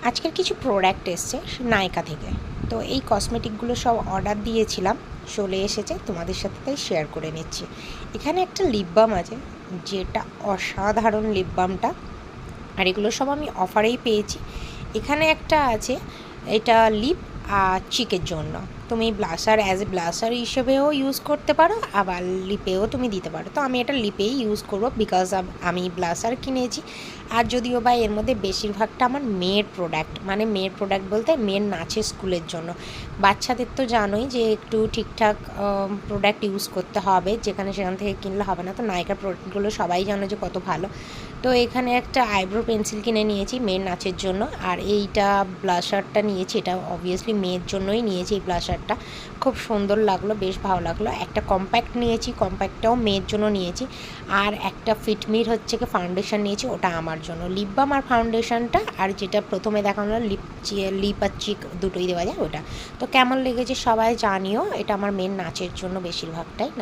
আজকের কিছু প্রোডাক্ট এসছে নাইকা থেকে। তো এই কসমেটিকগুলো সব অর্ডার দিয়েছিলাম, চলে এসেছে, তোমাদের সাথে তাই শেয়ার করে নিচ্ছি। এখানে একটা লিপ বাম আছে, যেটা অসাধারণ লিপ বামটা, আর এগুলো সব আমি অফারেই পেয়েছি। এখানে একটা আছে, এটা লিপ আর চিকের জন্য। তুমি ব্লাশার অ্যাজ এ ব্লাশার হিসেবেও ইউজ করতে পারো, আবার লিপেও তুমি দিতে পারো। তো আমি এটা লিপেই ইউজ করবো, বিকজ আমি ব্লাশার কিনেছি। আর যদিও বা এর মধ্যে বেশিরভাগটা আমার মেয়ের প্রোডাক্ট, মানে মেয়ের প্রোডাক্ট বলতে মেয়ের নাচের স্কুলের জন্য। বাচ্চাদের তো জানোই যে একটু ঠিকঠাক প্রোডাক্ট ইউজ করতে হবে, যেখানে সেখান থেকে কিনলে হবে না। তো নাইকার প্রোডাক্টগুলো সবাই জানো যে কত ভালো। তো এখানে একটা আইব্রো পেন্সিল কিনে নিয়েছি মেয়ের নাচের জন্য, আর এইটা ব্লাশারটা নিয়েছি, এটা অবভিয়াসলি মেয়ের জন্যই নিয়েছি। এই ব্লাশারটা খুব সুন্দর লাগলো, বেশ ভালো লাগলো। একটা কম্প্যাক্ট নিয়েছি, কম্প্যাক্টটাও মেয়ের জন্য নিয়েছি। আর একটা ফিটমির হচ্ছে কি ফাউন্ডেশন নিয়েছি, ওটা আমার জন্য। লিপ বাম আর ফাউন্ডেশনটা, আর যেটা প্রথমে দেখানো লিপ আর চিক দুটোই দেওয়া যায় ওটা। তো কেমন লেগেছে সবাই জানিও। এটা আমার মেয়ের নাচের জন্য বেশিরভাগটাই না।